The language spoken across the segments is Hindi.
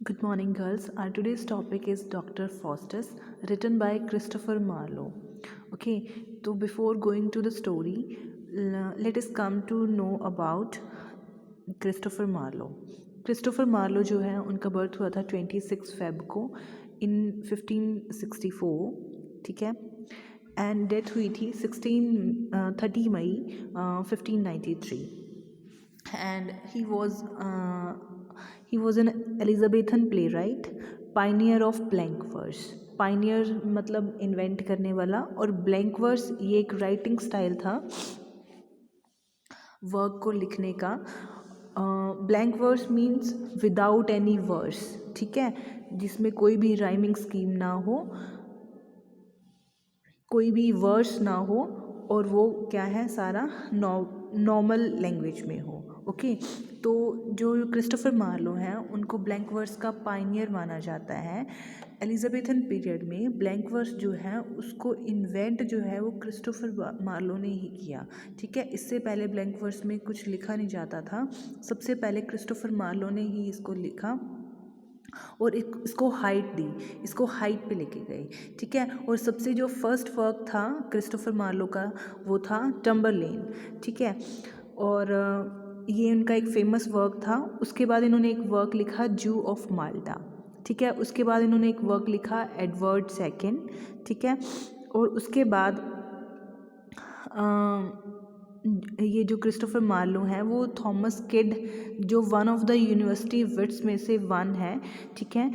Good morning, girls. Our today's topic is Dr. Faustus, written by Christopher Marlowe. Okay, so before going to the story, let us come to know about Christopher Marlowe. Christopher Marlowe जो है उनका बर्थ हुआ था 26 फेब को इन 1564, ठीक है, एंड डेथ हुई थी 30 मई 1593, and he was an Elizabethan playwright, pioneer of blank verse। Pioneer मतलब इन्वेंट करने वाला, और ब्लैंक वर्स ये एक राइटिंग स्टाइल था वर्क को लिखने का। Blank verse means without any verse, ठीक है, जिसमें कोई भी राइमिंग स्कीम ना हो, कोई भी वर्स ना हो, और वो क्या है सारा नॉर्मल लैंग्वेज में हो। ओके, तो जो क्रिस्टोफर मार्लो हैं उनको ब्लैंक वर्स का पायनियर माना जाता है। एलिजाबेथन पीरियड में ब्लैंक वर्स जो है उसको इन्वेंट जो है वो क्रिस्टोफर मार्लो ने ही किया, ठीक है। इससे पहले ब्लैंक वर्स में कुछ लिखा नहीं जाता था, सबसे पहले क्रिस्टोफर मार्लो ने ही इसको लिखा और इसको हाइट दी, इसको हाइट पे लेके गए, ठीक है। और सबसे जो फर्स्ट वर्क था क्रिस्टोफर मार्लो का वो था टम्बरलेन, ठीक है, और ये उनका एक फेमस वर्क था। उसके बाद इन्होंने एक वर्क लिखा जू ऑफ माल्टा, ठीक है। उसके बाद इन्होंने एक वर्क लिखा एडवर्ड सेकेंड, ठीक है। और उसके बाद ये जो क्रिस्टोफर मार्लो हैं वो थॉमस किड, जो one of the university wits में से वन है, ठीक है,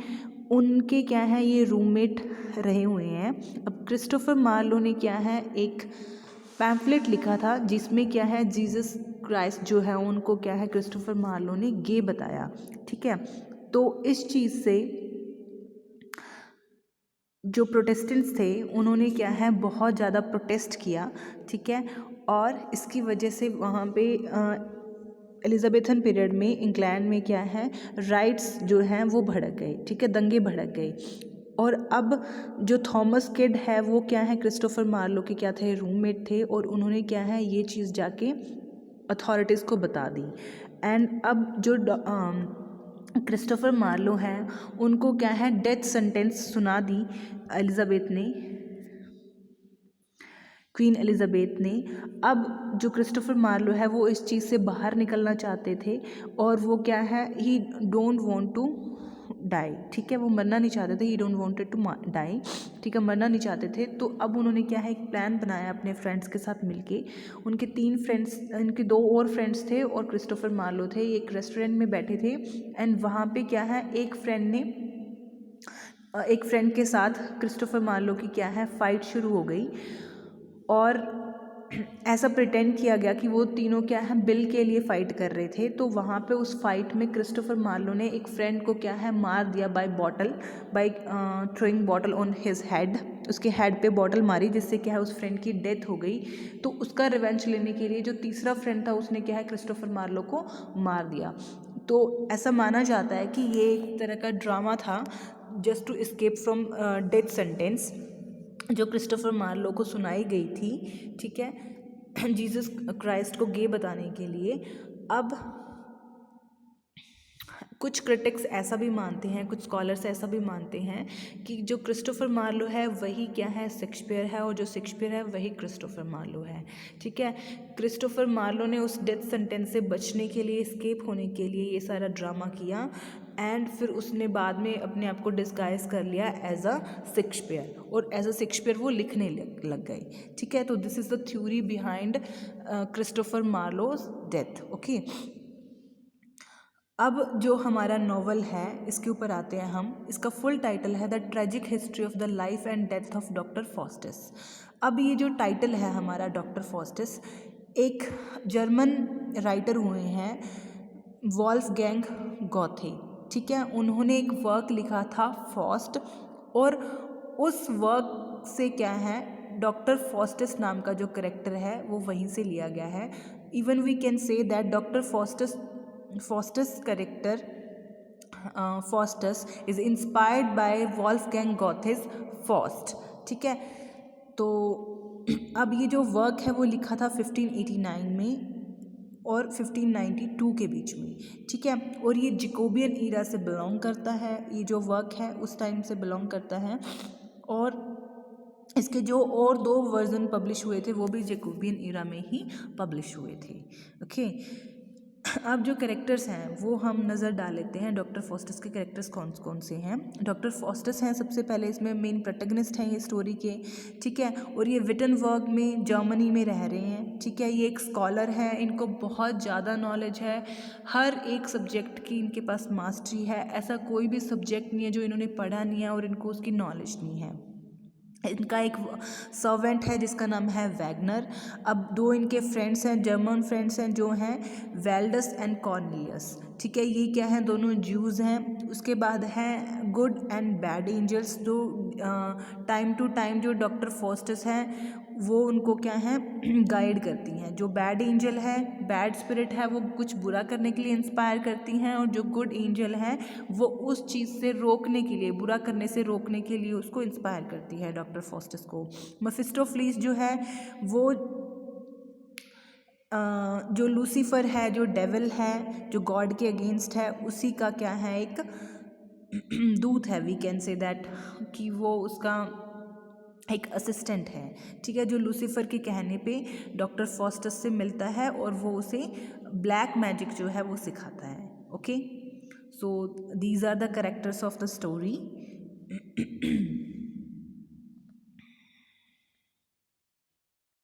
उनके क्या है ये रूममेट रहे हुए हैं। अब क्रिस्टोफर मार्लो ने क्या है एक पैम्फलेट लिखा था जिसमें क्या है जीसस क्राइस्ट जो है उनको क्या है क्रिस्टोफर मार्लो ने गे बताया, ठीक है। तो इस चीज़ से जो प्रोटेस्टेंट्स थे उन्होंने क्या है बहुत ज़्यादा प्रोटेस्ट किया, ठीक है, और इसकी वजह से वहाँ पे एलिजाबेथन पीरियड में इंग्लैंड में क्या है राइट्स जो हैं वो भड़क गए, ठीक है, दंगे भड़क गए। और अब जो थॉमस किड है वो क्या है क्रिस्टोफर मार्लो के क्या थे रूममेट थे, और उन्होंने क्या है ये चीज़ जाके अथॉरिटीज़ को बता दी। एंड अब जो क्रिस्टोफर मार्लो हैं उनको क्या है डेथ सेंटेंस सुना दी एलिजाबेथ ने, क्वीन एलिजाबेथ ने। अब जो क्रिस्टोफर मार्लो है वो इस चीज़ से बाहर निकलना चाहते थे, और वो क्या है he don't want to die, ठीक है, वो मरना नहीं चाहते थे, he don't wanted to die, ठीक है, मरना नहीं चाहते थे। तो अब उन्होंने क्या है एक प्लान बनाया अपने फ्रेंड्स के साथ मिलके। उनके 3 फ्रेंड्स, उनके 2 और फ्रेंड्स थे और क्रिस्टोफर मार्लो थे, एक रेस्टोरेंट में बैठे थे। एंड वहाँ पे क्या है एक फ्रेंड के साथ क्रिस्टोफर मार्लो की क्या है फ़ाइट शुरू हो गई, और ऐसा प्रिटेंड किया गया कि वो तीनों क्या है बिल के लिए फ़ाइट कर रहे थे। तो वहाँ पे उस फाइट में क्रिस्टोफर मार्लो ने एक फ्रेंड को क्या है मार दिया by throwing bottle on his head, उसके हेड पे बॉटल मारी जिससे क्या है उस फ्रेंड की डेथ हो गई। तो उसका रिवेंज लेने के लिए जो तीसरा फ्रेंड था उसने क्या है क्रिस्टोफर मार्लो को मार दिया। तो ऐसा माना जाता है कि ये एक तरह का ड्रामा था just to escape from death sentence जो क्रिस्टोफर मार्लो को सुनाई गई थी, ठीक है, जीसस क्राइस्ट को गे बताने के लिए। अब कुछ क्रिटिक्स ऐसा भी मानते हैं, कुछ स्कॉलर्स ऐसा भी मानते हैं कि जो क्रिस्टोफर मार्लो है वही क्या है शेक्सपियर है, और जो शेक्सपियर है वही क्रिस्टोफर मार्लो है, ठीक है। क्रिस्टोफर मार्लो ने उस डेथ सेंटेंस से बचने के लिए, एस्केप होने के लिए ये सारा ड्रामा किया, एंड फिर उसने बाद में अपने आप को डिस्गाइज कर लिया एज अ शेक्सपियर, और एज अ शेक्सपियर वो लिखने लग गए, ठीक है। तो this is the theory behind Christopher Marlowe's death. Okay, अब जो हमारा नॉवल है इसके ऊपर आते हैं हम। इसका फुल टाइटल है the tragic history of the life and death of doctor Faustus. अब ये जो टाइटल है हमारा डॉक्टर फॉस्टस, एक जर्मन राइटर हुए हैं वॉल्फगैंग गॉथे, ठीक है। उन्होंने एक वर्क लिखा था फॉस्ट, और उस वर्क से क्या है डॉक्टर फॉस्टस नाम का जो करेक्टर है वो वहीं से लिया गया है। Even we can say that doctor Faustus character Faustus is inspired by Wolfgang Goethe's Faust, ठीक है। तो अब ये जो वर्क है वो लिखा था 1589 में, और 1592 के बीच में, ठीक है। और ये जैकोबियन ईरा से बिलोंग करता है, ये जो वर्क है उस टाइम से बिलोंग करता है। और इसके जो और 2 वर्जन पब्लिश हुए थे वो भी जैकोबियन ईरा में ही पब्लिश हुए थे, ओके। अब जो कैरेक्टर्स हैं वो हम नज़र डाल लेते हैं, डॉक्टर फॉस्टस के कैरेक्टर्स कौन कौन से हैं। डॉक्टर फॉस्टस हैं सबसे पहले, इसमें मेन प्रोटैगनिस्ट हैं ये स्टोरी के, ठीक है। और ये विटनबर्ग में जर्मनी में रह रहे हैं, ठीक है। ये एक स्कॉलर है, इनको बहुत ज़्यादा नॉलेज है, हर एक सब्जेक्ट की इनके पास मास्टरी है, ऐसा कोई भी सब्जेक्ट नहीं है जो इन्होंने पढ़ा नहीं है और इनको उसकी नॉलेज नहीं है। इनका एक सर्वेंट है जिसका नाम है वैगनर। अब 2 इनके फ्रेंड्स हैं, जर्मन फ्रेंड्स हैं जो हैं वेल्डस एंड कॉर्नेलियस, ठीक है। ये क्या हैं, दोनों ज्यूज़ हैं। उसके बाद हैं गुड एंड बैड एंजल्स, जो टाइम टू टाइम जो डॉक्टर फॉस्टस हैं वो उनको क्या है गाइड करती हैं। जो बैड एंजल है, बैड स्पिरिट है, वो कुछ बुरा करने के लिए इंस्पायर करती हैं, और जो गुड एंजल है वो उस चीज़ से रोकने के लिए, बुरा करने से रोकने के लिए उसको इंस्पायर करती है डॉक्टर फॉस्टस को। मेफिस्टोफेलिस जो है वो जो लूसीफर है, जो डेविल है, जो गॉड के अगेंस्ट है, उसी का क्या है एक दूत है, वी कैन से दैट, कि वो उसका एक असिस्टेंट है, ठीक है। जो लूसीफर के कहने पे डॉक्टर फॉस्टस से मिलता है और वो उसे ब्लैक मैजिक जो है वो सिखाता है, okay. So these are the characters of the story.